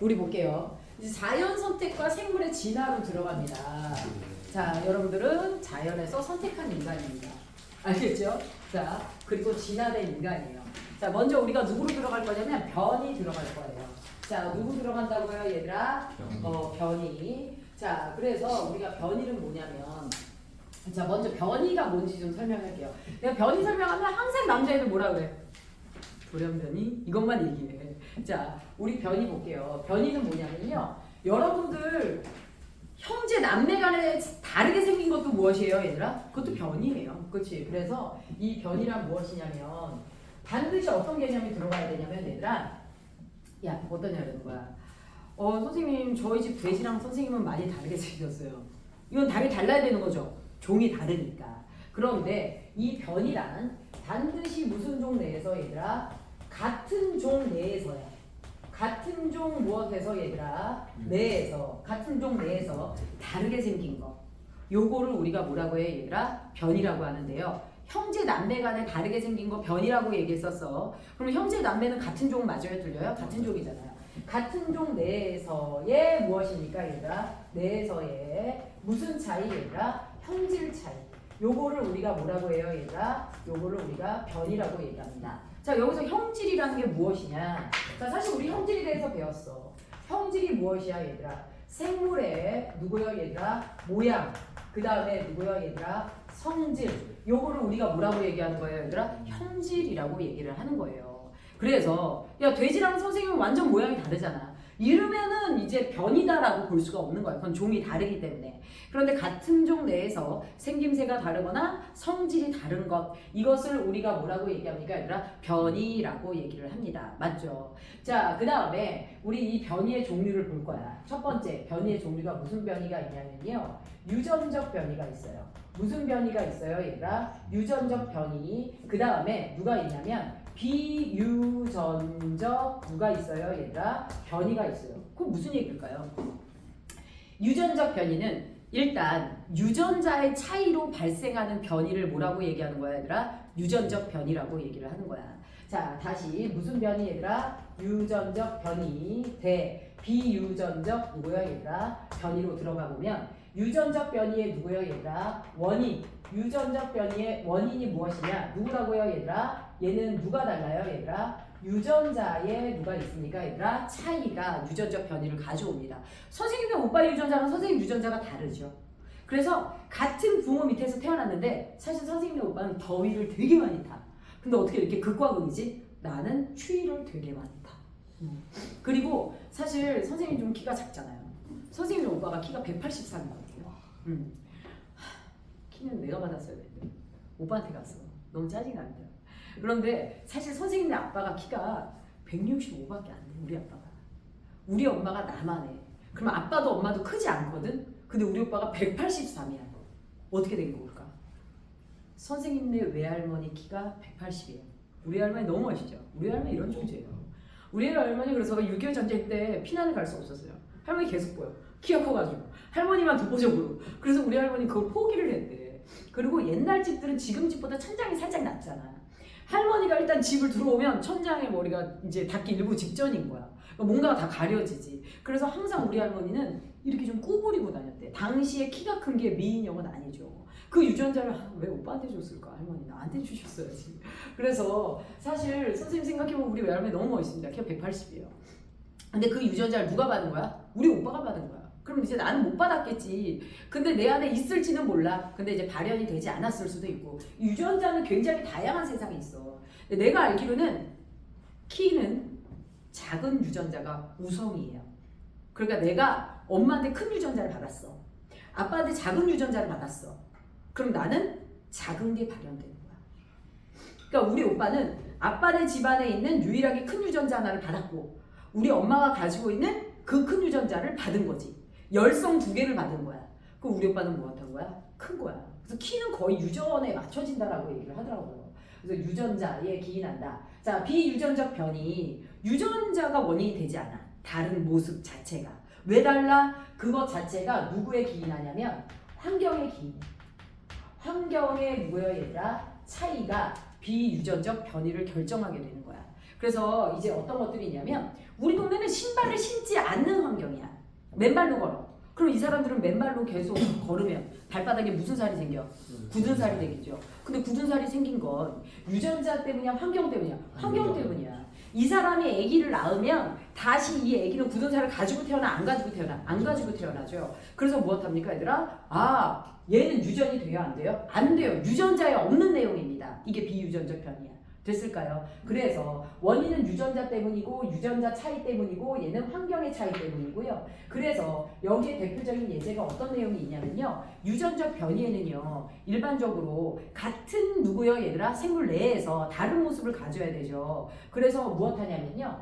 우리 볼게요. 이제 자연 선택과 생물의 진화로 들어갑니다. 자, 여러분들은 자연에서 선택한 인간입니다. 알겠죠? 자, 그리고 진화된 인간이에요. 자, 먼저 우리가 누구로 들어갈 거냐면 변이 들어갈 거예요. 자, 누구 들어간다고요, 얘들아? 변이. 자, 그래서 우리가 변이는 뭐냐면, 자, 먼저 변이가 뭔지 좀 설명할게요. 내가 변이 설명하면 항상 남자애들 뭐라 그래? 돌연변이? 이것만 얘기해. 자, 우리 변이 볼게요. 변이는 뭐냐면요. 여러분들 형제 남매 간에 다르게 생긴 것도 무엇이에요, 얘들아? 그것도 변이에요. 그렇지? 그래서 이 변이란 무엇이냐면 반드시 어떤 개념이 들어가야 되냐면 얘들아, 야, 어떤 얘기하는 거야? 선생님, 저희 집 돼지랑 선생님은 많이 다르게 생겼어요. 이건 다르게 달라야 되는 거죠. 종이 다르니까. 그런데 이 변이란 반드시 무슨 종 내에서 얘들아? 같은 종 내에서야. 같은 종 무엇에서 얘들아? 내에서. 같은 종 내에서 다르게 생긴 거. 요거를 우리가 뭐라고 해 얘들아? 변이라고 하는데요. 형제 남매 간에 다르게 생긴 거 변이라고 얘기했었어. 그럼 형제 남매는 같은 종 맞아요? 틀려요? 같은 종이잖아요. 같은 종 내에서의 무엇입니까 얘들아? 내에서의 무슨 차이 얘들아? 형질 차이. 요거를 우리가 뭐라고 해요 얘들아? 요거를 우리가 변이라고 얘기합니다. 자, 여기서 형질이라는 게 무엇이냐? 자, 사실 우리 형질에 대해서 배웠어. 형질이 무엇이야 얘들아? 생물의 누구요 얘들아? 모양. 그 다음에 누구요 얘들아? 성질. 요거를 우리가 뭐라고 얘기하는 거예요 얘들아? 형질이라고 얘기를 하는 거예요. 그래서 야, 돼지랑 선생님은 완전 모양이 다르잖아. 이러면은 이제 변이다라고 볼 수가 없는 거야. 그건 종이 다르기 때문에. 그런데 같은 종 내에서 생김새가 다르거나 성질이 다른 것, 이것을 우리가 뭐라고 얘기합니까 얘들아? 변이라고 얘기를 합니다. 맞죠? 자, 그 다음에 우리 이 변이의 종류를 볼 거야. 첫 번째 변이의 종류가 무슨 변이가 있냐면요, 유전적 변이가 있어요. 무슨 변이가 있어요 얘들아? 유전적 변이. 그 다음에 누가 있냐면 비유전적 누가 있어요 얘들아? 변이가 있어요. 그건 무슨 얘기일까요? 유전적 변이는 일단 유전자의 차이로 발생하는 변이를 뭐라고 얘기하는 거야 얘들아? 유전적 변이라고 얘기를 하는 거야. 자, 다시 무슨 변이 얘들아? 유전적 변이 대 비유전적 누구야 얘들아? 변이로 들어가 보면 유전적 변이의 누구요 얘들아? 원인. 유전적 변이의 원인이 무엇이냐? 누구라고요 얘들아? 얘는 누가 달라요 얘들아? 유전자에 누가 있습니까 얘들아? 차이가 유전적 변이를 가져옵니다. 선생님의 오빠 유전자랑 선생님 유전자가 다르죠. 그래서 같은 부모 밑에서 태어났는데 사실 선생님의 오빠는 더위를 되게 많이 타. 근데 어떻게 이렇게 극과 극이지? 나는 추위를 되게 많이 타. 그리고 사실 선생님 좀 키가 작잖아요. 선생님 오빠가 키가 183이거든요. 키는 내가 받았어야 되는데 오빠한테 갔어. 너무 짜증납니다. 그런데 사실 선생님네 아빠가 키가 165밖에 안 돼. 우리 아빠가. 우리 엄마가 나만 해. 그럼 아빠도 엄마도 크지 않거든. 근데 우리 오빠가 183이야. 어떻게 된 걸까? 선생님네 외할머니 키가 180이에요. 우리 할머니 너무 멋있죠. 우리 할머니 이런 존재예요. 우리 할머니 그래서 6.25 전쟁 때 피난을 갈 수 없었어요. 할머니 계속 보여. 키가 커가지고 할머니만 독보적으로. 그래서 우리 할머니 그걸 포기를 했대. 그리고 옛날 집들은 지금 집보다 천장이 살짝 낮잖아. 할머니가 일단 집을 들어오면 천장에 머리가 이제 닿기 일부 직전인 거야. 뭔가가 다 가려지지. 그래서 항상 우리 할머니는 이렇게 좀 꾸부리고 다녔대. 당시에 키가 큰 게 미인형은 아니죠. 그 유전자를 왜 오빠한테 줬을까? 할머니 나한테 주셨어야지. 그래서 사실 선생님 생각해보면 우리 외할머니 너무 멋있습니다. 키가 180이에요. 근데 그 유전자를 누가 받은 거야? 우리 오빠가 받은 거야. 그럼 이제 나는 못 받았겠지. 근데 내 안에 있을지는 몰라. 근데 이제 발현이 되지 않았을 수도 있고. 유전자는 굉장히 다양한 세상에 있어. 근데 내가 알기로는 키는 작은 유전자가 우성이에요. 그러니까 내가 엄마한테 큰 유전자를 받았어. 아빠한테 작은 유전자를 받았어. 그럼 나는 작은 게 발현되는 거야. 그러니까 우리 오빠는 아빠네 집안에 있는 유일하게 큰 유전자 하나를 받았고 우리 엄마가 가지고 있는 그 큰 유전자를 받은 거지. 열성 2개를 받은 거야. 그럼 우리 오빠는 뭐 어떤 거야? 큰 거야. 그래서 키는 거의 유전에 맞춰진다라고 얘기를 하더라고요. 그래서 유전자에 기인한다. 자, 비유전적 변이. 유전자가 원인이 되지 않아. 다른 모습 자체가. 왜 달라? 그것 자체가 누구에 기인하냐면 환경에 기인. 환경의 누구예요 얘들아? 차이가 비유전적 변이를 결정하게 되는 거야. 그래서 이제 어떤 것들이 있냐면 우리 동네는 신발을 신지 않는 환경이야. 맨발로 걸어. 그럼 이 사람들은 맨발로 계속 걸으면 발바닥에 무슨 살이 생겨? 굳은 살이 생기죠. 근데 굳은 살이 생긴 건 유전자 때문이야? 환경 때문이야? 환경 때문이야. 이 사람이 아기를 낳으면 다시 이 아기는 굳은 살을 가지고 태어나? 안 가지고 태어나? 안 가지고 태어나죠. 그래서 무엇합니까 얘들아? 아 얘는 유전이 돼요? 안 돼요? 안 돼요. 유전자에 없는 내용입니다. 이게 비유전적 변이야. 됐을까요? 그래서 원인은 유전자 때문이고 유전자 차이 때문이고 얘는 환경의 차이 때문이고요. 그래서 여기에 대표적인 예제가 어떤 내용이 있냐면요. 유전적 변이에는요. 일반적으로 같은 누구요 얘들아? 생물 내에서 다른 모습을 가져야 되죠. 그래서 무엇 하냐면요.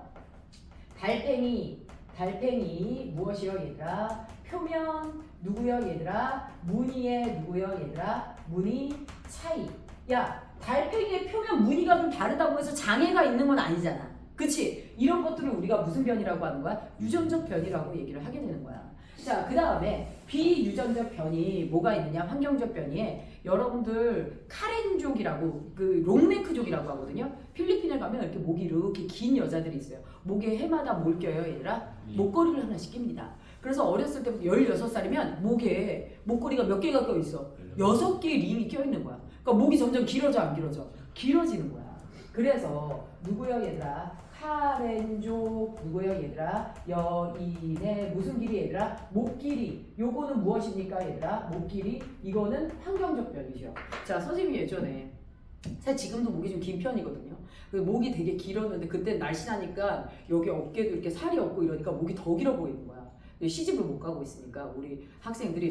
달팽이 무엇이요 얘들아? 표면 누구요 얘들아? 무늬의 누구요 얘들아? 무늬 차이. 야 달팽이의 표면 무늬가 좀 다르다고 해서 장애가 있는 건 아니잖아. 그치? 이런 것들을 우리가 무슨 변이라고 하는 거야? 유전적 변이라고 얘기를 하게 되는 거야. 자, 그 다음에 비유전적 변이 뭐가 있느냐? 환경적 변이에 여러분들 카렌족이라고 그 롱네크족이라고 하거든요. 필리핀에 가면 이렇게 목이 이렇게 긴 여자들이 있어요. 목에 해마다 뭘 껴요 얘들아? 목걸이를 하나씩 낍니다. 그래서 어렸을 때부터 16살이면 목에 목걸이가 몇 개가 껴 있어? 6개의 링이 껴 있는 거야. 그러니까 목이 점점 길어져 안 길어져? 길어지는 거야. 그래서 누구요 얘들아? 카렌족 누구요 얘들아? 여인의 무슨 길이 얘들아? 목 길이. 요거는 무엇입니까 얘들아? 목 길이. 이거는 환경적 변이죠. 자 선생님이 예전에 사실 지금도 목이 좀 긴 편이거든요. 목이 되게 길었는데 그때 날씬하니까 여기 어깨도 이렇게 살이 없고 이러니까 목이 더 길어 보이는 거야. 시집을 못 가고 있으니까 우리 학생들이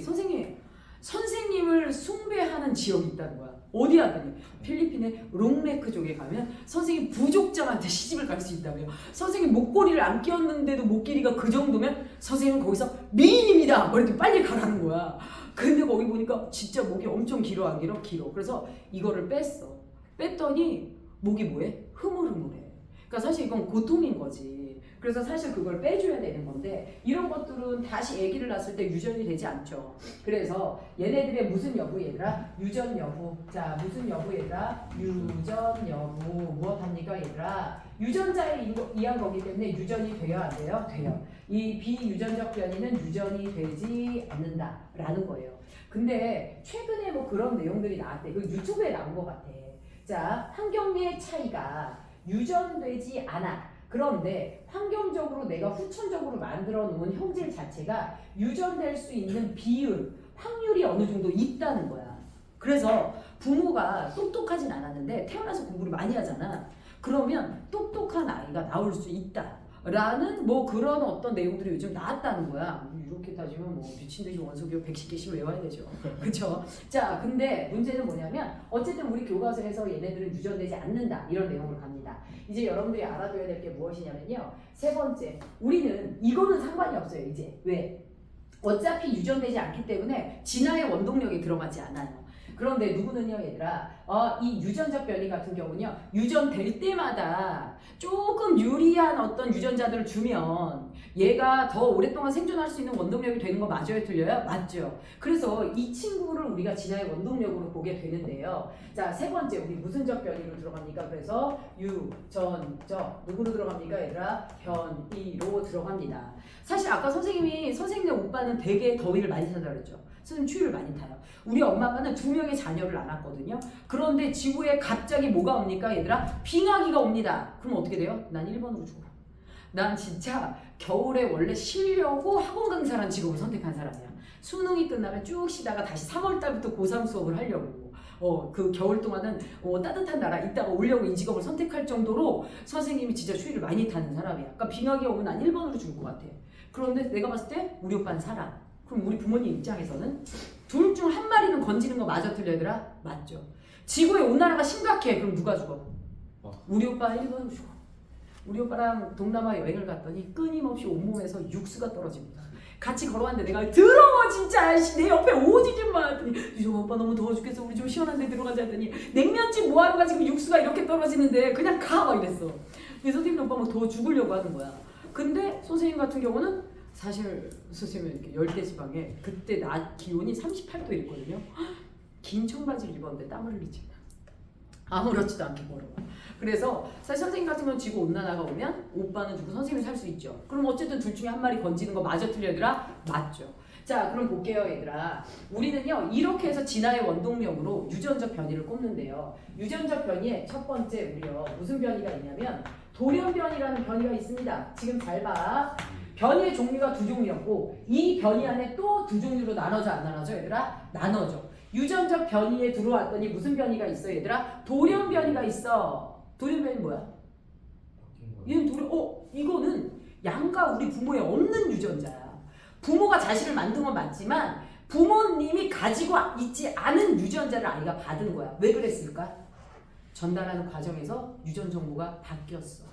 선생님을 숭배하는 지역이 있다는 거야. 어디 하더니 필리핀의 롱네크족에 가면 선생님 부족장한테 시집을 갈 수 있다며. 선생님 목걸이를 안 끼웠는데도 목 길이가 그 정도면 선생님은 거기서 미인입니다. 뭐 이렇게 빨리 가라는 거야. 근데 거기 보니까 진짜 목이 엄청 길어 안 길어? 길어. 그래서 이거를 뺐어. 뺐더니 목이 뭐해? 흐물흐물해. 그러니까 사실 이건 고통인 거지. 그래서 사실 그걸 빼줘야 되는 건데 이런 것들은 다시 아기를 낳았을 때 유전이 되지 않죠. 그래서 얘네들의 무슨 여부 얘들아? 유전 여부. 자 무슨 여부 얘들아? 유전 여부. 무엇합니까 얘들아? 유전자에 의한 거기 때문에 유전이 돼요 안 돼요? 돼요. 이 비유전적 변이는 유전이 되지 않는다라는 거예요. 근데 최근에 뭐 그런 내용들이 나왔대. 그 유튜브에 나온 것 같아. 자 환경의 차이가 유전되지 않아. 그런데 환경적으로 내가 후천적으로 만들어 놓은 형질 자체가 유전될 수 있는 비율, 확률이 어느 정도 있다는 거야. 그래서 부모가 똑똑하진 않았는데 태어나서 공부를 많이 하잖아. 그러면 똑똑한 아이가 나올 수 있다. 라는 뭐 그런 어떤 내용들이 요즘 나왔다는 거야. 이렇게 따지면 뭐 미친듯이 원소기호 110개씩 외워야 되죠. 그쵸? 자, 근데 문제는 뭐냐면 어쨌든 우리 교과서에서 얘네들은 유전되지 않는다. 이런 내용을 갑니다. 이제 여러분들이 알아둬야 될 게 무엇이냐면요. 세 번째, 우리는 이거는 상관이 없어요. 이제 왜? 어차피 유전되지 않기 때문에 진화의 원동력이 들어가지 않아요. 그런데 누구는요 얘들아 이 유전적 변이 같은 경우는요 유전될 때마다 조금 유리한 어떤 유전자들을 주면 얘가 더 오랫동안 생존할 수 있는 원동력이 되는 거 맞아요 틀려요? 맞죠. 그래서 이 친구를 우리가 진화의 원동력으로 보게 되는데요. 자 세 번째 우리 무슨 적 변이로 들어갑니까? 그래서 유전적 누구로 들어갑니까 얘들아? 변이로 들어갑니다. 사실 아까 선생님의 오빠는 되게 더위를 많이 탄다 그랬죠. 선생님 추위를 많이 타요. 우리 엄마 아빠는 2명의 자녀를 낳았거든요. 그런데 지구에 갑자기 뭐가 옵니까 얘들아? 빙하기가 옵니다. 그럼 어떻게 돼요? 난 1번으로 죽어. 난 진짜 겨울에 원래 쉬려고 학원 강사라는 직업을 선택한 사람이야. 수능이 끝나면 쭉 쉬다가 다시 3월달부터 고3 수업을 하려고. 그 겨울 동안은 따뜻한 나라 있다가 오려고 이 직업을 선택할 정도로 선생님이 진짜 추위를 많이 타는 사람이야. 그러니까 빙하기 오면 난 1번으로 죽을 것 같아. 그런데 내가 봤을 때 우리 오빠는 살아. 그럼 우리 부모님 입장에서는 둘 중 한 마리는 건지는 거 맞아 틀려 얘들아? 맞죠. 지구의 온난화가 심각해. 그럼 누가 죽어? 우리 오빠 1번으로 죽어. 우리 오빠랑 동남아 여행을 갔더니 끊임없이 온몸에서 육수가 떨어집니다. 같이 걸어왔는데 내가 더러워 진짜 내 옆에 오지 좀 마 했더니 유정 오빠 너무 더워 죽겠어 우리 좀 시원한 데 들어가자 했더니 냉면집 뭐하러 가 지금 육수가 이렇게 떨어지는데 그냥 가 막 이랬어. 근데 선생님 오빠 막 더워 죽으려고 하는 거야. 근데 선생님 같은 경우는 사실 선생님은 이렇게 열대지방에 그때 낮 기온이 38도 이랬거든요. 긴 청바지를 입었는데 땀을 흘리지. 아무렇지도 않게 벌어와. 그래서 사실 선생님 같은 건 지구 온난화가 오면 오빠는 주고 선생님이 살 수 있죠. 그럼 어쨌든 둘 중에 한 마리 건지는 거 맞아 틀려 얘들아? 맞죠. 자 그럼 볼게요 얘들아. 우리는요 이렇게 해서 진화의 원동력으로 유전적 변이를 꼽는데요. 유전적 변이에 첫 번째 우리요 무슨 변이가 있냐면 돌연변이라는 변이가 있습니다. 지금 잘 봐. 변이의 종류가 두 종류였고 이 변이 안에 또 두 종류로 나눠져 안 나눠져 얘들아? 나눠져. 유전적 변이에 들어왔더니 무슨 변이가 있어 얘들아? 돌연변이가 있어. 돌연변이 뭐야? 얘는 이거는 양가 우리 부모에 없는 유전자야. 부모가 자식을 만든 건 맞지만 부모님이 가지고 있지 않은 유전자를 아이가 받은 거야. 왜 그랬을까? 전달하는 과정에서 유전 정보가 바뀌었어.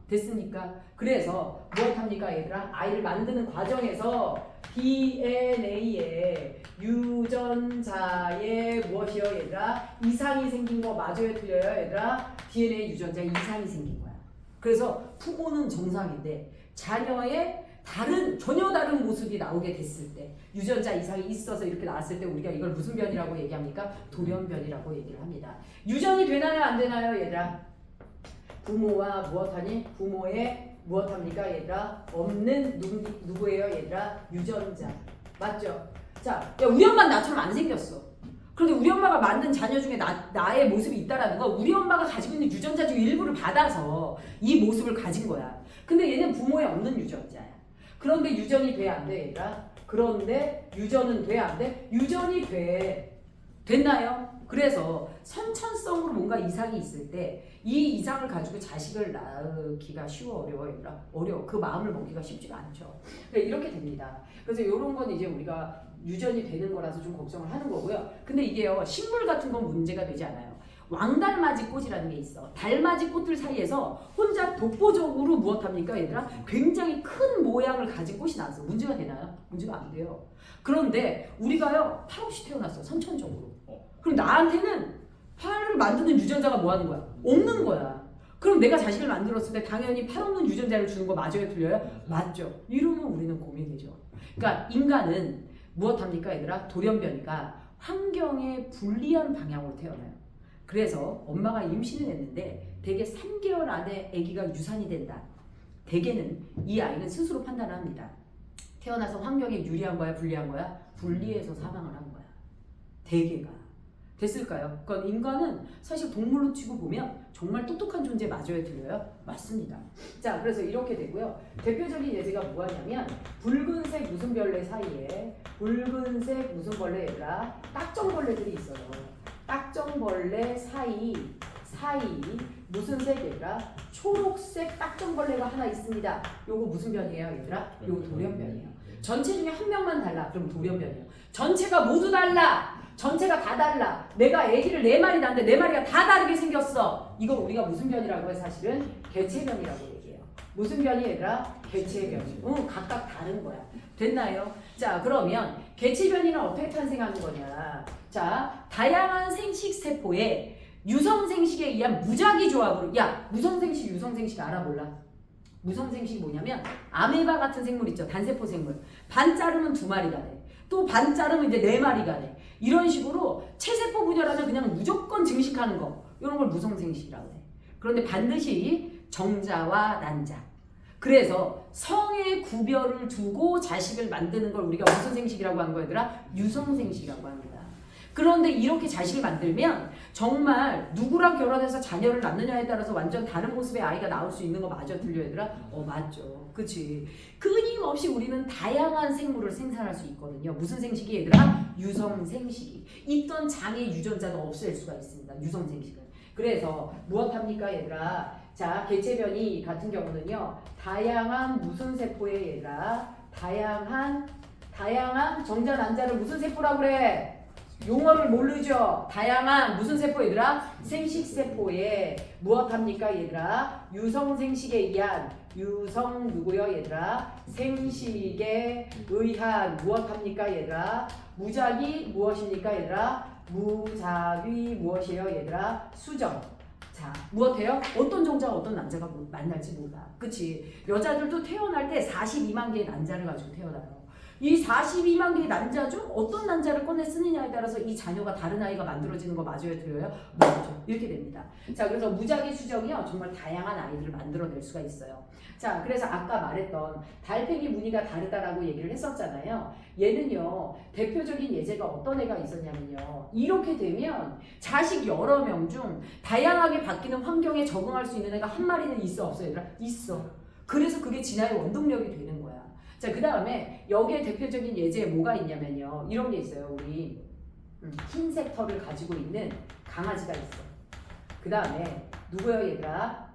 됐습니까? 그래서 무엇합니까 얘들아? 아이를 만드는 과정에서 DNA에 유전자에 무엇이요 얘들아? 이상이 생긴 거 맞아요 틀려요 얘들아? DNA 유전자에 이상이 생긴 거야. 그래서 부모는 정상인데 자녀의 전혀 다른 모습이 나오게 됐을 때 유전자 이상이 있어서 이렇게 나왔을 때 우리가 이걸 무슨 변이라고 얘기합니까? 돌연변이라고 얘기를 합니다. 유전이 되나요 안 되나요 얘들아? 부모와 무엇하니? 부모의 무엇합니까 얘들아? 없는 누구예요 얘들아? 유전자. 맞죠? 자, 야, 우리 엄마는 나처럼 안 생겼어. 그런데 우리 엄마가 만든 자녀 중에 나의 모습이 있다라는 거 우리 엄마가 가지고 있는 유전자 중 일부를 받아서 이 모습을 가진 거야. 근데 얘는 부모에 없는 유전자야. 그런데 유전이 돼 안 돼 얘들아? 그런데 유전은 돼 안 돼? 유전이 돼. 됐나요? 그래서 선천성으로 뭔가 이상이 있을 때 이 이상을 가지고 자식을 낳기가 쉬워 어려워 얘들아? 어려워. 그 마음을 먹기가 쉽지가 않죠. 이렇게 됩니다. 그래서 이런 건 이제 우리가 유전이 되는 거라서 좀 걱정을 하는 거고요. 근데 이게요 식물 같은 건 문제가 되지 않아요. 왕달맞이 꽃이라는 게 있어. 달맞이 꽃들 사이에서 혼자 독보적으로 무엇합니까 얘들아? 굉장히 큰 모양을 가진 꽃이 나왔어. 문제가 되나요? 문제가 안 돼요. 그런데 우리가요 팔 없이 태어났어. 선천적으로. 그럼 나한테는 팔을 만드는 유전자가 뭐 하는 거야? 없는 거야. 그럼 내가 자식을 만들었을 때 당연히 팔 없는 유전자를 주는 거 맞아요 틀려요? 맞죠. 이러면 우리는 고민되죠. 그러니까 인간은 무엇합니까 얘들아? 돌연변이가 환경에 불리한 방향으로 태어나요. 그래서 엄마가 임신을 했는데 대개 3개월 안에 아기가 유산이 된다. 대개는 이 아이는 스스로 판단을 합니다. 태어나서 환경에 유리한 거야 불리한 거야? 불리해서 사망을 한 거야. 대개가. 됐을까요? 그러니까 인간은 사실 동물로 치고 보면 정말 똑똑한 존재 맞아요 틀려요? 맞습니다. 자 그래서 이렇게 되고요. 대표적인 예제가 뭐냐면 붉은색 무슨 벌레 사이에 붉은색 무슨 벌레 얘들아? 딱정벌레들이 있어요. 딱정벌레 사이 무슨 색 얘들아? 초록색 딱정벌레가 하나 있습니다. 요거 무슨 변이에요 얘들아? 요거 돌연변이에요. 전체 중에 한 명만 달라. 그럼 돌연변이에요. 전체가 모두 달라. 전체가 다 달라. 내가 아기를 4마리 낳는데 4마리가 다 다르게 생겼어. 이거 우리가 무슨 변이라고 해? 사실은 개체변이라고 얘기해요. 무슨 변이 얘들아? 개체변이. 각각 다른 거야. 됐나요? 자 그러면 개체변이는 어떻게 탄생하는 거냐? 자 다양한 생식세포에 유성생식에 의한 무작위 조합으로 무성생식 유성생식 알아 몰라? 무성생식이 뭐냐면 아메바 같은 생물 있죠. 단세포 생물. 반 자르면 2마리가 돼. 또 반 자르면 이제 4마리가 돼. 이런 식으로 체세포 분열하면 그냥 무조건 증식하는 거. 이런 걸 무성생식이라고 해. 그런데 반드시 정자와 난자. 그래서 성의 구별을 두고 자식을 만드는 걸 우리가 무슨 생식이라고 하는 거얘들아? 유성생식이라고 합니다. 그런데 이렇게 자식을 만들면 정말 누구랑 결혼해서 자녀를 낳느냐에 따라서 완전 다른 모습의 아이가 나올 수 있는 거 맞아 틀려 얘들아? 맞죠. 그치. 끊임없이 우리는 다양한 생물을 생산할 수 있거든요. 무슨 생식이 얘들아? 유성생식이. 있던 장애 유전자도 없앨 수가 있습니다. 유성생식은. 그래서 무엇합니까 얘들아? 자 개체변이 같은 경우는요. 다양한 무슨 세포에 얘들아? 다양한 정자 난자를 무슨 세포라고 그래? 용어를 모르죠. 다양한 무슨 세포 얘들아? 생식세포에 무엇합니까 얘들아? 유성생식에 의한 유성 누구요 얘들아? 생식에 의한 무엇합니까 얘들아? 무작위 무엇입니까 얘들아? 무작위 무엇이에요 얘들아? 수정. 자 무엇해요? 어떤 정자와 어떤 남자가 만날지 몰라. 그치? 여자들도 태어날 때 42만 개의 난자를 가지고 태어나요. 이 42만 개의 난자 중 어떤 난자를 꺼내 쓰느냐에 따라서 이 자녀가 다른 아이가 만들어지는 거 맞아요, 틀려요? 맞죠. 이렇게 됩니다. 자, 그래서 무작위 수정이요 정말 다양한 아이들을 만들어낼 수가 있어요. 자, 그래서 아까 말했던 달팽이 무늬가 다르다라고 얘기를 했었잖아요. 얘는요 대표적인 예제가 어떤 애가 있었냐면요, 이렇게 되면 자식 여러 명 중 다양하게 바뀌는 환경에 적응할 수 있는 애가 한 마리는 있어 없어 얘들아? 있어. 그래서 그게 진화의 원동력이 되는 거야. 자, 그 다음에 여기에 대표적인 예제에 뭐가 있냐면요, 이런 게 있어요. 우리 흰색 털을 가지고 있는 강아지가 있어. 그 다음에 누구요 얘들아?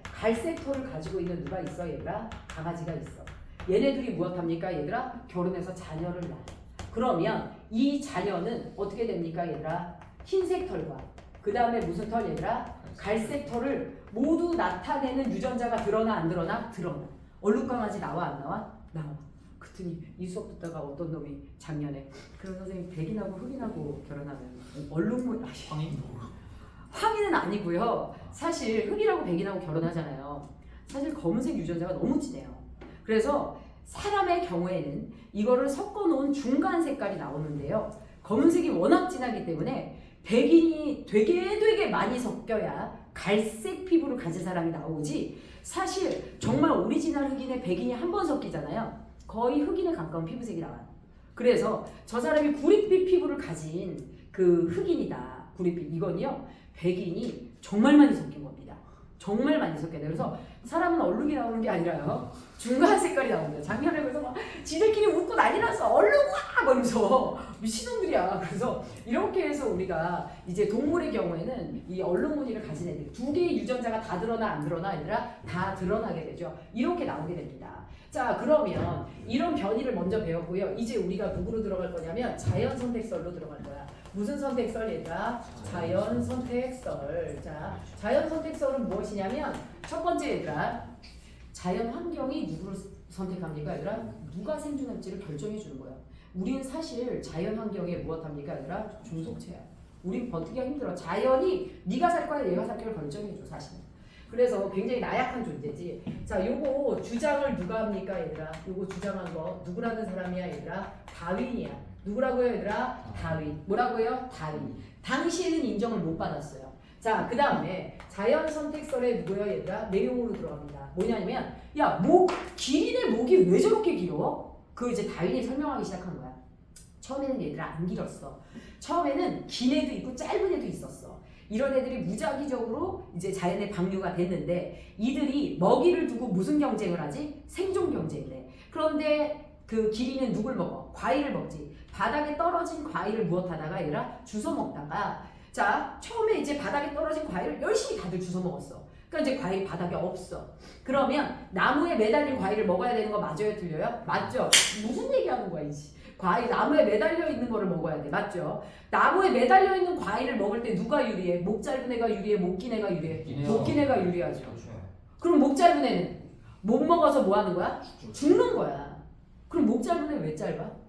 갈색 털을 가지고 있는 누가 있어 얘들아? 강아지가 있어. 얘네들이 무엇합니까 얘들아? 결혼해서 자녀를 낳아. 그러면 이 자녀는 어떻게 됩니까 얘들아? 흰색 털과 그 다음에 무슨 털 얘들아? 갈색 털을 모두 나타내는 유전자가 드러나 안 드러나? 드러나. 얼룩강아지 나와 안 나와? 나와. 그랬더니 이 수업 듣다가 어떤 놈이 작년에 그럼 선생님 백인하고 흑인하고 결혼하면 얼룩물 황인은 아니고요. 사실 흑인하고 백인하고 결혼하잖아요. 사실 검은색 유전자가 너무 진해요. 그래서 사람의 경우에는 이거를 섞어놓은 중간 색깔이 나오는데요. 검은색이 워낙 진하기 때문에 백인이 되게 많이 섞여야 갈색 피부를 가진 사람이 나오지, 사실 정말 오리지널 흑인의 백인이 한 번 섞이잖아요. 거의 흑인에 가까운 피부색이 나와요. 그래서 저 사람이 구릿빛 피부를 가진 그 흑인이다. 구릿빛. 이건요 백인이 정말 많이 섞인 겁니다. 정말 많이 섞여야 돼요. 그래서 사람은 얼룩이 나오는 게 아니라요 중간 색깔이 나옵니다. 작년에 그래서 막 지들끼리 웃고 난리 났어. 얼룩아! 그러면서 미친놈들이야. 그래서 이렇게 해서 우리가 이제 동물의 경우에는 이 얼룩 무늬를 가진 애들 두 개의 유전자가 다 드러나 안 드러나 얘들아? 다 드러나게 되죠. 이렇게 나오게 됩니다. 자, 그러면 이런 변이를 먼저 배웠고요. 이제 우리가 누구로 들어갈 거냐면 자연 선택설로 들어갈 거야. 무슨 선택설 얘들아? 자연 선택설. 자, 자연 선택설은 무엇이냐면 첫 번째 얘들아, 자연 환경이 누구를 선택합니까 얘들아? 누가 생존할지를 결정해 주는 거야. 우리는 사실 자연 환경에 무엇합니까 얘들아? 중속체야. 우린 버티기가 힘들어. 자연이 네가 살 거야 얘가 살 거를 결정해 줘 사실은. 그래서 굉장히 나약한 존재지. 자, 요거 주장을 누가 합니까 얘들아? 요거 주장한 거 누구라는 사람이야 얘들아? 다윈이야. 누구라고요 얘들아? 다윈. 뭐라고요? 다윈. 당시에는 인정을 못 받았어요. 자, 그 다음에 자연 선택설에 누구요 얘들아? 내용으로 들어갑니다. 뭐냐면 야, 기린의 목이 왜 저렇게 길어? 그 이제 다윈이 설명하기 시작한 거야. 처음에는 얘들아 안 길었어. 처음에는 긴 애도 있고 짧은 애도 있었어. 이런 애들이 무작위적으로 이제 자연에 방류가 됐는데 이들이 먹이를 두고 무슨 경쟁을 하지? 생존 경쟁을 해. 그런데 그 기린은 누굴 먹어? 과일을 먹지. 바닥에 떨어진 과일을 무엇하다가 얘들아? 주워 먹다가, 자, 처음에 이제 바닥에 떨어진 과일을 열심히 다들 주워 먹었어. 그러니까 이제 과일이 바닥에 없어. 그러면 나무에 매달린 과일을 먹어야 되는 거 맞아요? 틀려요? 맞죠? 무슨 얘기하는 거야 이씨. 과일 나무에 매달려 있는 거를 먹어야 돼. 맞죠? 나무에 매달려 있는 과일을 먹을 때 누가 유리해? 목 짧은 애가 유리해? 목 긴 애가 유리해? 목 긴 애가 유리하죠. 그럼 목 짧은 애는 못 먹어서 뭐 하는 거야? 죽는 거야. 그럼 목 짧은 애 왜 짧아?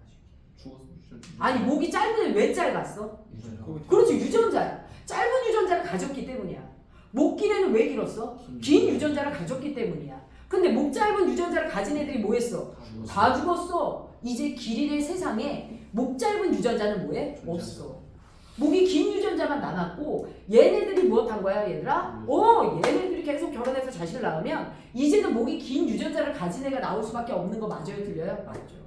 아니, 목이 짧은 애 왜 짧았어? 그렇지, 유전자야. 짧은 유전자를 가졌기 때문이야. 목 긴 애는 왜 길었어? 긴 유전자를 가졌기 때문이야. 근데 목 짧은 유전자를 가진 애들이 뭐 했어? 다 죽었어. 이제 기린의 세상에 목 짧은 유전자는 뭐해? 없어. 목이 긴 유전자만 남았고 얘네들이 무엇한 거야 얘들아? 얘네들이 계속 결혼해서 자식을 낳으면 이제는 목이 긴 유전자를 가진 애가 나올 수밖에 없는 거 맞아요? 틀려요? 맞죠.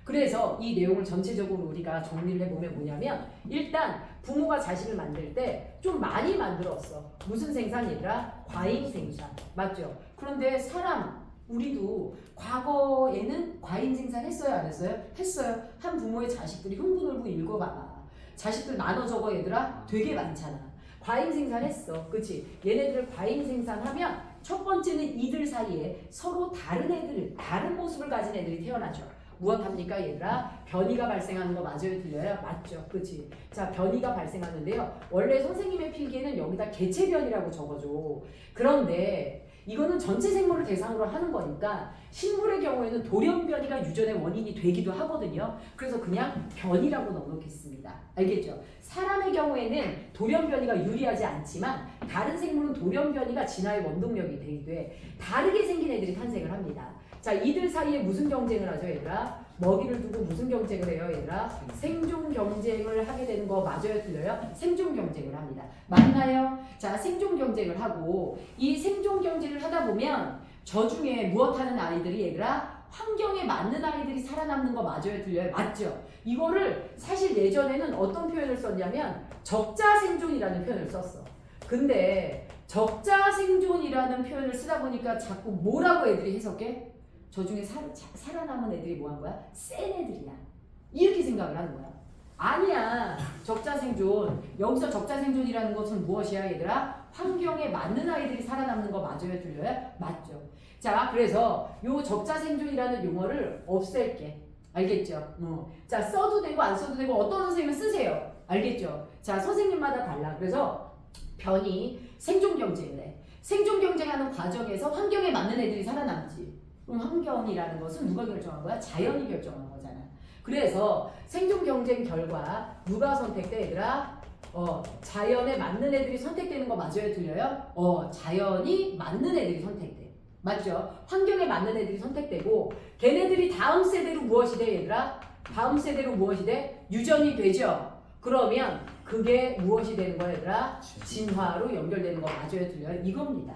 그래서 이 내용을 전체적으로 우리가 정리를 해보면 뭐냐면, 일단 부모가 자식을 만들 때 좀 많이 만들었어. 무슨 생산 얘들아? 과잉 생산. 맞죠? 그런데 사람, 우리도 과거에는 과잉 생산했어요? 안 했어요? 했어요. 한 부모의 자식들이 흥분을고 읽어봐봐. 자식들 나눠 적어 얘들아? 되게 많잖아. 과잉 생산했어. 그치? 얘네들 과잉 생산하면 첫 번째는 이들 사이에 서로 다른 애들, 다른 모습을 가진 애들이 태어나죠. 무엇합니까 얘들아? 변이가 발생하는 거 맞아요? 틀려요? 맞죠. 그치? 자, 변이가 발생하는데요. 원래 선생님의 필기에는 여기다 개체변이라고 적어줘. 그런데 이거는 전체 생물을 대상으로 하는 거니까 식물의 경우에는 돌연변이가 유전의 원인이 되기도 하거든요. 그래서 그냥 변이라고 넣어놓겠습니다. 알겠죠? 사람의 경우에는 돌연변이가 유리하지 않지만 다른 생물은 돌연변이가 진화의 원동력이 되기도 해. 다르게 생긴 애들이 탄생을 합니다. 자, 이들 사이에 무슨 경쟁을 하죠, 얘들아? 먹이를 두고 무슨 경쟁을 해요, 얘들아? 생존 경쟁을 하게 되는 거 맞아요, 틀려요? 생존 경쟁을 합니다. 맞나요? 자, 생존 경쟁을 하고 이 생존 경쟁을 하다 보면 저 중에 무엇하는 아이들이 얘들아? 환경에 맞는 아이들이 살아남는 거 맞아요, 틀려요? 맞죠? 이거를 사실 예전에는 어떤 표현을 썼냐면 적자 생존이라는 표현을 썼어. 근데 적자 생존이라는 표현을 쓰다 보니까 자꾸 뭐라고 애들이 해석해? 저 중에 살아남은 애들이 뭐 한 거야? 센 애들이야. 이렇게 생각을 하는 거야. 아니야. 적자 생존. 여기서 적자 생존이라는 것은 무엇이야, 얘들아? 환경에 맞는 아이들이 살아남는 거 맞아요, 틀려요? 맞죠. 자, 그래서 요 적자 생존이라는 용어를 없앨게. 알겠죠? 자, 써도 되고 안 써도 되고 어떤 선생님은 쓰세요. 알겠죠? 자, 선생님마다 달라. 그래서 변이 생존 경쟁을 해. 생존 경쟁하는 과정에서 환경에 맞는 애들이 살아남지. 그럼 환경이라는 것은 누가 결정한 거야? 자연이 결정한 거잖아. 그래서 생존 경쟁 결과 누가 선택돼, 얘들아? 자연에 맞는 애들이 선택되는 거 맞아요, 틀려요? 자연이 맞는 애들이 선택돼. 맞죠? 환경에 맞는 애들이 선택되고 걔네들이 다음 세대로 무엇이 돼, 얘들아? 다음 세대로 무엇이 돼? 유전이 되죠? 그러면 그게 무엇이 되는 거야, 얘들아? 진화로 연결되는 거 맞아요, 틀려요? 이겁니다.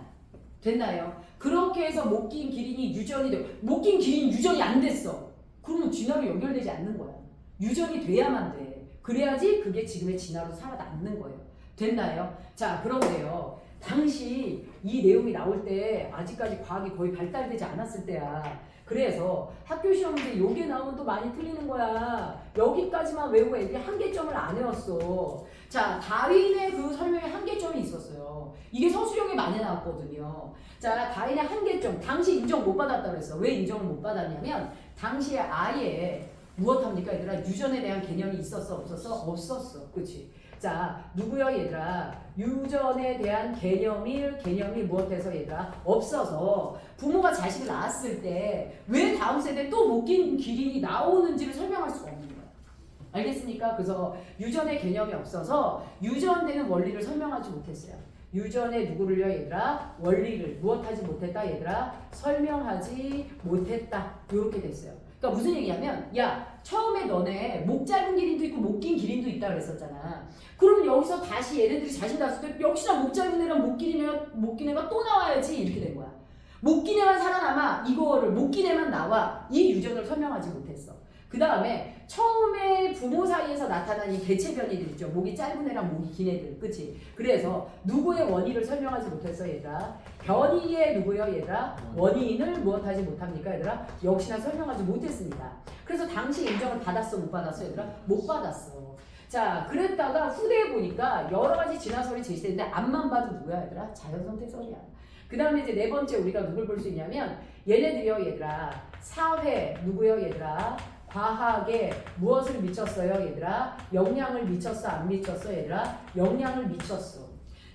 됐나요? 그렇게 해서 못 낀 기린이 유전이 되고 못 낀 기린 유전이 안 됐어. 그러면 진화로 연결되지 않는 거야. 유전이 돼야만 돼. 그래야지 그게 지금의 진화로 살아남는 거예요. 됐나요? 자, 그런데요. 당시 이 내용이 나올 때 아직까지 과학이 거의 발달되지 않았을 때야. 그래서 학교 시험 문제 요게 나오면 또 많이 틀리는 거야. 여기까지만 외우고 애들이 한계점을 안 외웠어. 자, 다윈의 그 설명에 한계점이 있었어요. 이게 서술형에 많이 나왔거든요. 자, 다윈의 한계점. 당시 인정 못 받았다고 했어. 왜 인정을 못 받았냐면 당시에 아예 무엇합니까, 얘들아? 유전에 대한 개념이 있었어, 없었어? 없었어. 그치? 자, 누구야, 얘들아? 유전에 대한 개념이 무엇해서, 얘들아? 없어서 부모가 자식을 낳았을 때 왜 다음 세대 또 못 낀 기린이 나오는지를 설명할 수가 없는 거야. 알겠습니까? 그래서 유전의 개념이 없어서 유전되는 원리를 설명하지 못했어요. 유전의 누구를요, 얘들아? 원리를 무엇하지 못했다, 얘들아? 설명하지 못했다. 이렇게 됐어요. 그러니까 무슨 얘기냐면, 야, 처음에 너네 목 짧은 기린도 있고 목 긴 기린도 있다 그랬었잖아. 그러면 여기서 다시 얘네들이 자신 났을 때 역시나 목 짧은 애랑 목 긴 애가 또 나와야지 이렇게 된 거야. 목 긴 애만 살아남아. 이거를 목 긴 애만 나와. 이 유전을 설명하지 못했어. 그 다음에 처음에 부모 사이에서 나타난 이 개체 변이들 있죠. 목이 짧은 애랑 목이 긴 애들. 그치? 그래서 누구의 원인을 설명하지 못했어, 얘들아? 변이의 누구요, 얘들아? 원인을 무엇하지 못합니까, 얘들아? 역시나 설명하지 못했습니다. 그래서 당시 인정을 받았어, 못 받았어, 얘들아? 못 받았어. 자, 그랬다가 후대에 보니까 여러 가지 진화설이 제시되는데 앞만 봐도 누구야, 얘들아? 자연선택설이야. 그 다음에 이제 네 번째 우리가 누굴 볼 수 있냐면 얘네들이요, 얘들아. 사회 누구요, 얘들아? 과학에 무엇을 미쳤어요, 얘들아? 영향을 미쳤어, 안 미쳤어, 얘들아? 영향을 미쳤어.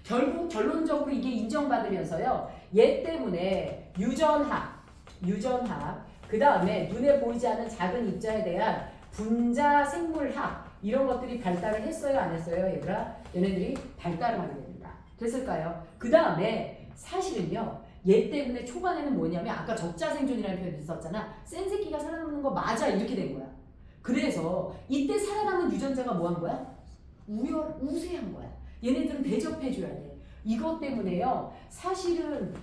결국 결론적으로 이게 인정받으면서요. 얘 때문에 유전학, 그 다음에 눈에 보이지 않는 작은 입자에 대한 분자 생물학 이런 것들이 발달을 했어요, 안 했어요, 얘들아? 얘네들이 발달을 하게 됩니다. 됐을까요? 그 다음에 사실은요. 얘 때문에 초반에는 뭐냐면 아까 적자 생존이라는 표현이 있었잖아. 센 새끼가 살아남는 거 맞아 이렇게 된 거야. 그래서 이때 살아남은 유전자가 뭐 한 거야? 우세한 거야. 얘네들은 대접해줘야 돼. 이것 때문에요. 사실은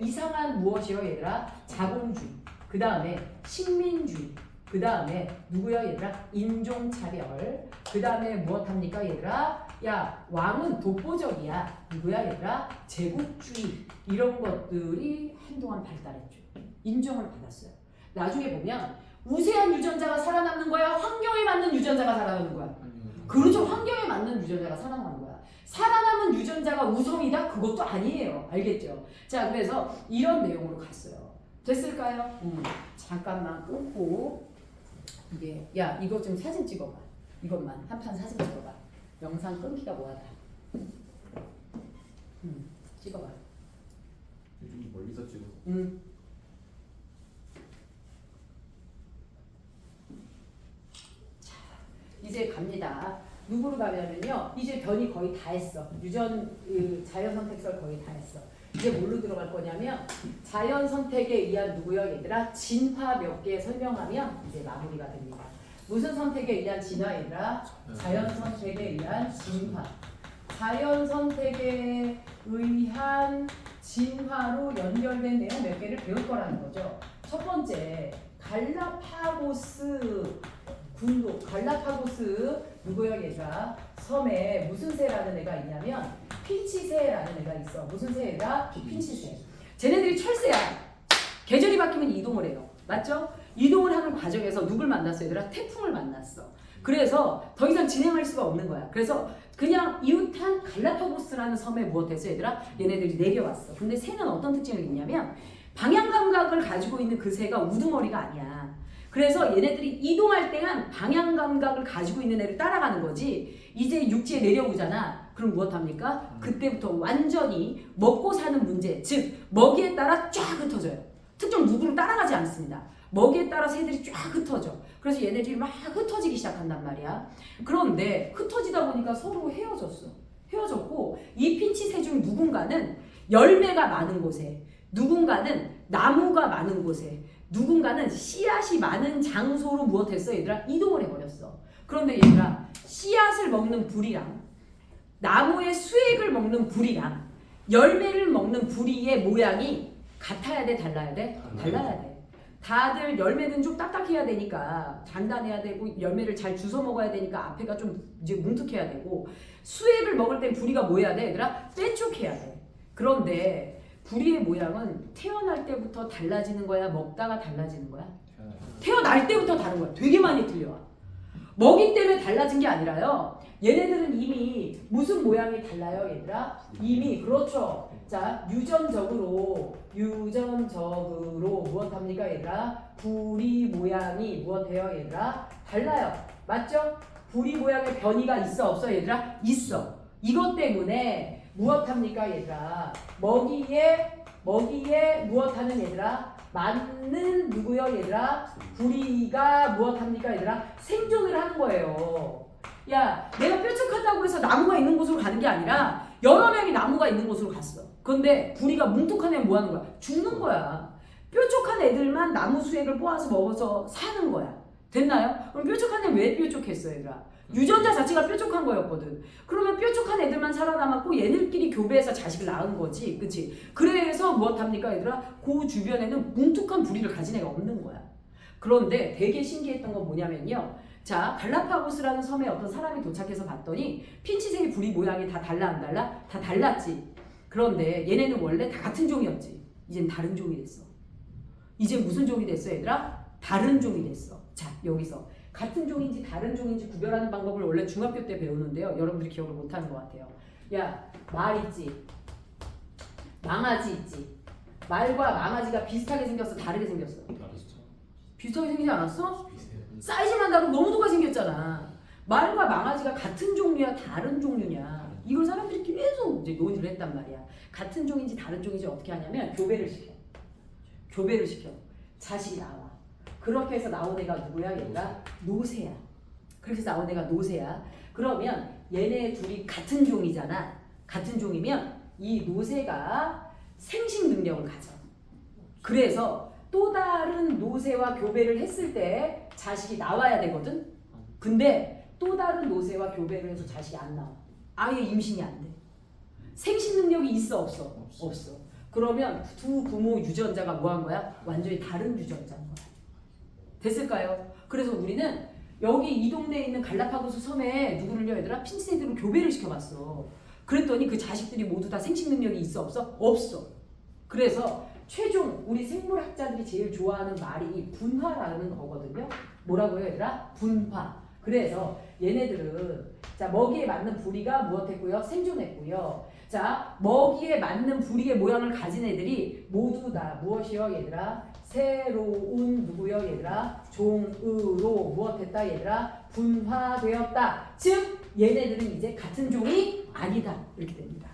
이상한 무엇이요, 얘들아? 자본주의. 그 다음에 식민주의. 그 다음에 누구야, 얘들아? 인종차별. 그 다음에 무엇합니까, 얘들아? 야, 왕은 독보적이야. 누구야, 얘들아? 제국주의. 이런 것들이 한동안 발달했죠. 인정을 받았어요. 나중에 보면 우세한 유전자가 살아남는 거야? 환경에 맞는 유전자가 살아남는 거야? 그렇죠. 환경에 맞는 유전자가 살아남는 거야. 살아남은 유전자가 우성이다? 그것도 아니에요. 알겠죠? 자, 그래서 이런 내용으로 갔어요. 됐을까요? 잠깐만 끊고 이게 야, 이거 좀 사진 찍어봐. 이것만 한 판 사진 찍어봐. 영상 끊기가 뭐하다. 찍어봐. 좀 멀리서 찍어. 자, 이제 갑니다. 누구로 가면은요. 이제 변이 거의 다 했어. 유전 자연 선택설 거의 다 했어. 이제 뭘로 들어갈 거냐면 자연 선택에 의한 누구요 얘들아? 진화 몇 개 설명하면 이제 마무리가 됩니다. 무슨 선택에 의한 진화 얘들아? 자연 선택에 의한 진화. 자연 선택에 의한 진화로 연결된 내용 몇 개를 배울 거라는 거죠. 첫 번째, 갈라파고스 군도, 갈라파고스 누구요 얘가? 섬에 무슨 새라는 애가 있냐면 핀치새라는 애가 있어. 무슨 새가? 핀치새. 쟤네들이 철새야. 계절이 바뀌면 이동을 해요. 맞죠? 이동을 하는 과정에서 누굴 만났어 얘들아? 태풍을 만났어. 그래서 더 이상 진행할 수가 없는 거야. 그래서 그냥 이웃한 갈라파고스라는 섬에 무엇했어 얘들아? 얘네들이 내려왔어. 근데 새는 어떤 특징을 있냐면 방향 감각을 가지고 있는 그 새가 우두머리가 아니야. 그래서 얘네들이 이동할 때만 방향 감각을 가지고 있는 애를 따라가는 거지. 이제 육지에 내려오잖아. 그럼 무엇합니까? 그때부터 완전히 먹고 사는 문제, 즉 먹이에 따라 쫙 흩어져요. 특정 누구를 따라가지 않습니다. 먹이에 따라 새들이 쫙 흩어져. 그래서 얘네들이 막 흩어지기 시작한단 말이야. 그런데 흩어지다 보니까 서로 헤어졌어. 헤어졌고 이 핀치새 중 누군가는 열매가 많은 곳에, 누군가는 나무가 많은 곳에, 누군가는 씨앗이 많은 장소로 무엇했어 얘들아? 이동을 해버렸어. 그런데 얘들아, 씨앗을 먹는 부리랑 나무의 수액을 먹는 부리랑 열매를 먹는 부리의 모양이 같아야 돼? 달라야 돼? 달라야 돼. 다들 열매는 좀 딱딱해야 되니까 단단해야 되고 열매를 잘 주워 먹어야 되니까 앞에가 좀 이제 뭉툭해야 되고 수액을 먹을 땐 부리가 뭐 해야 돼 얘들아? 빼쪽해야 돼. 그런데 부리의 모양은 태어날 때부터 달라지는 거야? 먹다가 달라지는 거야? 태어날 때부터 다른 거야. 되게 많이 틀려. 먹이 때문에 달라진 게 아니라요. 얘네들은 이미 무슨 모양이 달라요 얘들아? 이미 그렇죠. 자, 유전적으로 무엇합니까 얘들아? 부리 모양이 무엇해요 얘들아? 달라요. 맞죠? 부리 모양의 변이가 있어 없어 얘들아? 있어. 이것 때문에 무엇합니까 얘들아? 먹이에 무엇하는 얘들아? 맞는 누구요 얘들아? 부리가 무엇합니까 얘들아? 생존을 하는 거예요. 야, 내가 뾰족하다고 해서 나무가 있는 곳으로 가는 게 아니라 여러 명이 나무가 있는 곳으로 갔어. 그런데 부리가 뭉툭한 애는 뭐 하는 거야? 죽는 거야. 뾰족한 애들만 나무 수액을 뽑아서 먹어서 사는 거야. 됐나요? 그럼 뾰족한 애는 왜 뾰족했어 얘들아? 유전자 자체가 뾰족한 거였거든. 그러면 뾰족한 애들만 살아남았고 얘들끼리 교배해서 자식을 낳은 거지. 그치? 그래서 무엇합니까 얘들아? 그 주변에는 뭉툭한 부리를 가진 애가 없는 거야. 그런데 되게 신기했던 건 뭐냐면요. 자, 갈라파고스라는 섬에 어떤 사람이 도착해서 봤더니 핀치새의 부리 모양이 다 달라 안 달라? 다 달랐지. 그런데 얘네는 원래 다 같은 종이었지. 이젠 다른 종이 됐어. 이제 무슨 종이 됐어 얘들아? 다른 종이 됐어. 자, 여기서 같은 종인지 다른 종인지 구별하는 방법을 원래 중학교 때 배우는데요. 여러분들이 기억을 못하는 것 같아요. 야, 말 있지? 망아지 있지? 말과 망아지가 비슷하게 생겼어? 다르게 생겼어? 비슷하게 생기지 않았어? 사이즈만 다르고 너무 똑같이 생겼잖아. 말과 망아지가 같은 종류야 다른 종류냐? 이걸 사람들이 계속 이제 논의를 했단 말이야. 같은 종인지 다른 종인지 어떻게 하냐면 교배를 시켜. 교배를 시켜. 자식이 나와. 그렇게 해서 나온 애가 누구야? 얘가 노새야. 그렇게 해서 나온 애가 노새야. 그러면 얘네 둘이 같은 종이잖아. 같은 종이면 이 노새가 생식 능력을 가져. 그래서 또 다른 노새와 교배를 했을 때 자식이 나와야 되거든. 근데 또 다른 노새와 교배를 해서 자식이 안 나와. 아예 임신이 안 돼. 생식 능력이 있어 없어? 없어. 그러면 두 부모 유전자가 뭐 한 거야? 완전히 다른 유전자인 거야. 됐을까요? 그래서 우리는 여기 이 동네에 있는 갈라파고스 섬에 누구를요 얘들아? 핀치새들을 교배를 시켜봤어. 그랬더니 그 자식들이 모두 다 생식 능력이 있어 없어? 없어. 그래서 최종 우리 생물학자들이 제일 좋아하는 말이 분화라는 거거든요. 뭐라고요 얘들아? 분화. 그래서 얘네들은 자 먹이에 맞는 부리가 무엇했고요? 생존했고요. 자 먹이에 맞는 부리의 모양을 가진 애들이 모두 다 무엇이요 얘들아? 새로운 누구요 얘들아? 종으로 무엇했다 얘들아? 분화되었다. 즉 얘네들은 이제 같은 종이 아니다. 이렇게 됩니다.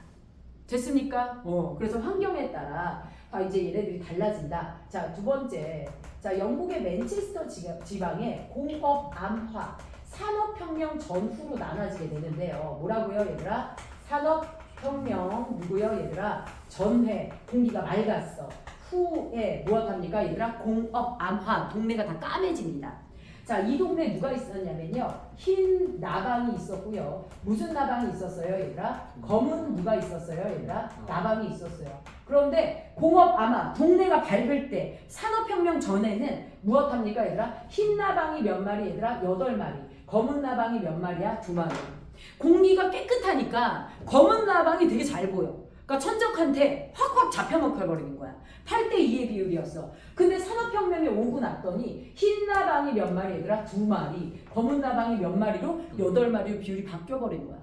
됐습니까? 그래서 환경에 따라 이제 얘네들이 달라진다. 자, 두 번째. 자, 영국의 맨체스터 지방의 공업 암화, 산업혁명 전후로 나눠지게 되는데요. 뭐라고요, 얘들아? 산업혁명 혁명 누구요 얘들아? 전회 공기가 맑았어. 후에 무엇합니까 얘들아? 공업 암화 동네가 다 까매집니다. 자, 이 동네에 누가 있었냐면요. 흰 나방이 있었고요. 무슨 나방이 있었어요 얘들아? 검은 누가 있었어요 얘들아? 나방이 있었어요. 그런데 공업 암화 동네가 밝을 때 산업혁명 전에는 무엇합니까 얘들아? 흰 나방이 몇 마리 얘들아? 8마리. 검은 나방이 몇 마리야? 2마리. 공기가 깨끗하니까 검은 나방이 되게 잘 보여. 그러니까 천적한테 확확 잡혀먹혀버리는 거야. 8대2의 비율이었어. 근데 산업혁명이 오고 났더니 흰 나방이 몇 마리 얘들아? 2마리. 검은 나방이 몇 마리로? 8마리로 비율이 바뀌어버린 거야.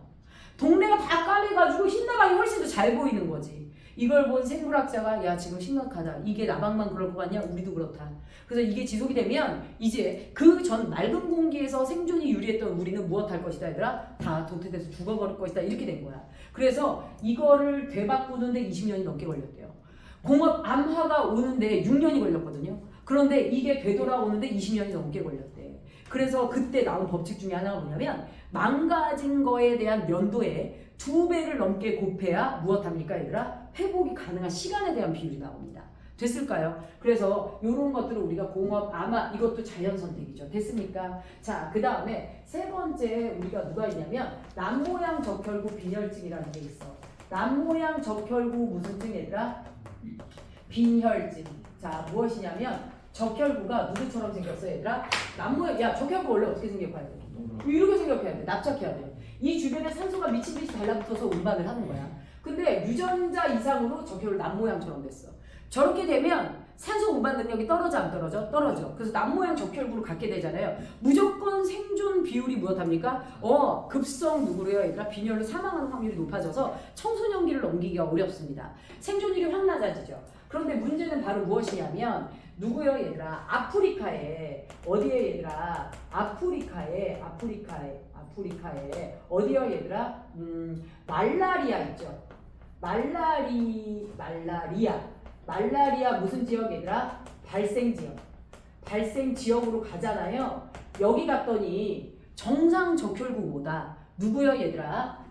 동네가 다 까매가지고 흰 나방이 훨씬 더 잘 보이는 거지. 이걸 본 생물학자가 야 지금 심각하다. 이게 나방만 그럴 것 같냐? 우리도 그렇다. 그래서 이게 지속이 되면 이제 그 전 맑은 공기에서 생존이 유리했던 우리는 무엇할 것이다 얘들아? 다 도태돼서 죽어버릴 것이다. 이렇게 된 거야. 그래서 이거를 되바꾸는데 20년이 넘게 걸렸대요. 공업 암화가 오는데 6년이 걸렸거든요. 그런데 이게 되돌아오는데 20년이 넘게 걸렸대. 그래서 그때 나온 법칙 중에 하나가 뭐냐면 망가진 거에 대한 연도에 2배를 넘게 곱해야 무엇합니까 얘들아? 회복이 가능한 시간에 대한 비율이 나옵니다. 됐을까요? 그래서 이런 것들을 우리가 공업 암화 이것도 자연 선택이죠. 됐습니까? 자, 그 다음에 세 번째 우리가 누가 있냐면 남모양 적혈구 빈혈증이라는 게 있어. 남모양 적혈구 무슨 증 얘들아? 빈혈증. 자, 무엇이냐면 적혈구가 누구처럼 생겼어 얘들아? 남모양. 야, 적혈구 원래 어떻게 생겨야 돼? 이렇게 생각해야 돼. 납작해야 돼. 이 주변에 산소가 미친 듯이 달라붙어서 운반을 하는 거야. 근데 유전자 이상으로 적혈 남모양처럼 됐어. 저렇게 되면 산소 운반 능력이 떨어져 안 떨어져? 떨어져. 그래서 남모양 적혈구를 갖게 되잖아요. 무조건 생존 비율이 무엇합니까? 급성 누구래요 얘들아? 빈혈로 사망하는 확률이 높아져서 청소년기를 넘기기가 어렵습니다. 생존율이 확 낮아지죠. 그런데 문제는 바로 무엇이냐면 누구요 얘들아? 아프리카에 어디에 얘들아? 아프리카에 어디요 얘들아? 말라리아 있죠. 말라리아 무슨 지역 얘들아? 발생 지역으로 가잖아요. 여기 갔더니 정상 적혈구보다 누구요 얘들아?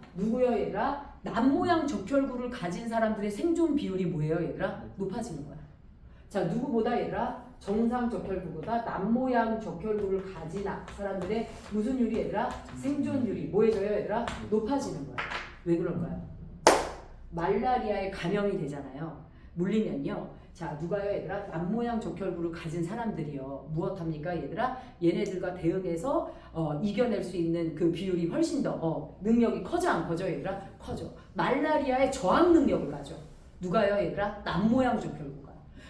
남모양 적혈구를 가진 사람들의 생존 비율이 뭐예요 얘들아? 높아지는 거야. 자, 누구보다 얘들아? 정상 적혈구보다 남모양 적혈구를 가진 사람들의 무슨 율이 얘들아? 생존율이 뭐해져요 얘들아? 높아지는 거야. 왜 그럴까요? 말라리아에 감염이 되잖아요. 물리면요. 자, 누가요 얘들아? 남모양 적혈구를 가진 사람들이요. 무엇합니까 얘들아? 얘네들과 대응해서 이겨낼 수 있는 그 비율이 훨씬 더 능력이 커져 안 커져 얘들아? 커져. 말라리아의 저항 능력을 가져. 누가요 얘들아? 남모양 적혈구가.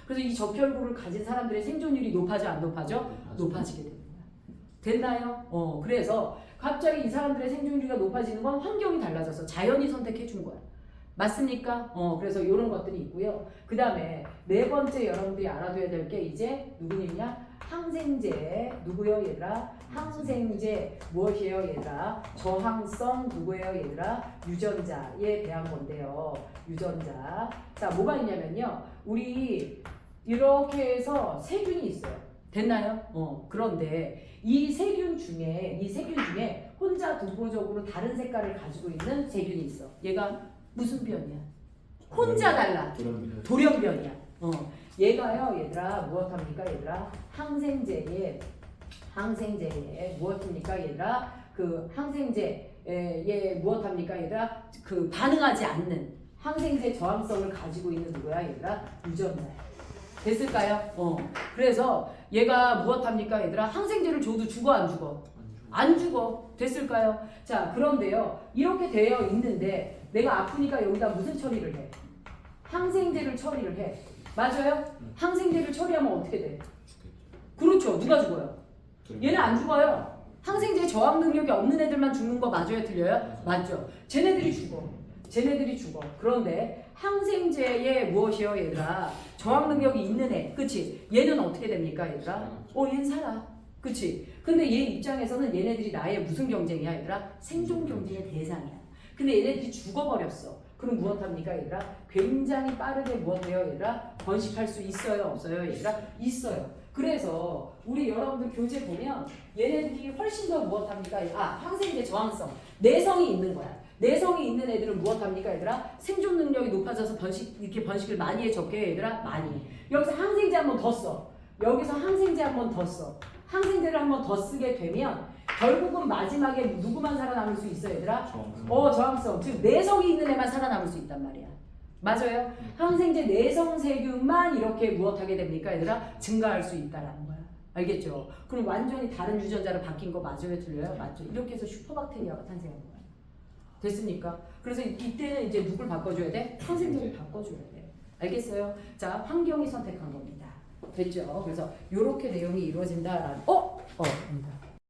그래서 이 적혈구를 가진 사람들의 생존율이 높아져 안 높아져? 높아지게 됩니다. 됐나요? 그래서 갑자기 이 사람들의 생존율이 높아지는 건 환경이 달라져서 자연이 선택해 준 거야. 맞습니까? 그래서 이런 것들이 있고요. 그 다음에 네 번째 여러분들이 알아둬야 될 게 이제 누구냐? 항생제. 누구요 얘들아? 항생제 무엇이에요 얘들아? 저항성 누구예요 얘들아? 유전자에 대한 건데요. 유전자. 자, 뭐가 있냐면요. 우리 이렇게 해서 세균이 있어요. 됐나요? 그런데 이 세균 중에 혼자 독보적으로 다른 색깔을 가지고 있는 세균이 있어. 얘가 무슨 변이야? 혼자 달라. 돌연변이야. 얘가요 얘들아 무엇합니까 얘들아? 항생제에 무엇입니까 얘들아? 그 항생제에 무엇합니까 얘들아? 그 반응하지 않는 항생제 저항성을 가지고 있는 누구야 얘들아? 유전자야. 됐을까요? 그래서 얘가 무엇합니까 얘들아? 항생제를 줘도 죽어 안 죽어? 안 죽어. 됐을까요? 자, 그런데요 이렇게 되어 있는데 내가 아프니까 여기다 무슨 처리를 해? 항생제를 처리를 해. 맞아요? 항생제를 처리하면 어떻게 돼? 그렇죠. 누가 죽어요? 얘는 안 죽어요. 항생제 저항 능력이 없는 애들만 죽는 거 맞아요? 틀려요? 맞죠. 쟤네들이 죽어. 그런데 항생제에 무엇이요 얘들아? 저항 능력이 있는 애. 그치? 얘는 어떻게 됩니까 얘들아? 얘는 살아. 그치? 근데 얘 입장에서는 얘네들이 나의 무슨 경쟁이야 얘들아? 생존 경쟁의 대상이야. 근데 얘네들이 죽어버렸어. 그럼 무엇합니까 얘들아? 굉장히 빠르게 무엇해요 얘들아? 번식할 수 있어요 없어요 얘들아? 있어요. 그래서 우리 여러분들 교재 보면 얘네들이 훨씬 더 무엇합니까? 항생제 저항성 내성이 있는 거야. 내성이 있는 애들은 무엇합니까 얘들아? 생존 능력이 높아져서 이렇게 번식을 많이 해 적게 해 얘들아? 많이 해. 여기서 항생제 한 번 더 써. 여기서 항생제 한 번 더 써. 항생제를 한 번 더 쓰게 되면 결국은 마지막에 누구만 살아남을 수 있어 얘들아? 저항성. 즉 내성이 있는 애만 살아남을 수 있단 말이야. 맞아요? 항생제 내성 세균만 이렇게 무엇하게 됩니까 얘들아? 증가할 수 있다라는 거야. 알겠죠? 그럼 완전히 다른 유전자로 바뀐 거 맞아요? 틀려요? 맞죠? 이렇게 해서 슈퍼박테리아가 탄생한 거야. 됐습니까? 그래서 이때는 이제 누굴 바꿔줘야 돼? 항생제를 바꿔줘야 돼. 알겠어요? 자, 환경이 선택한 겁니다. 됐죠? 그래서 이렇게 내용이 이루어진다라는 아니다.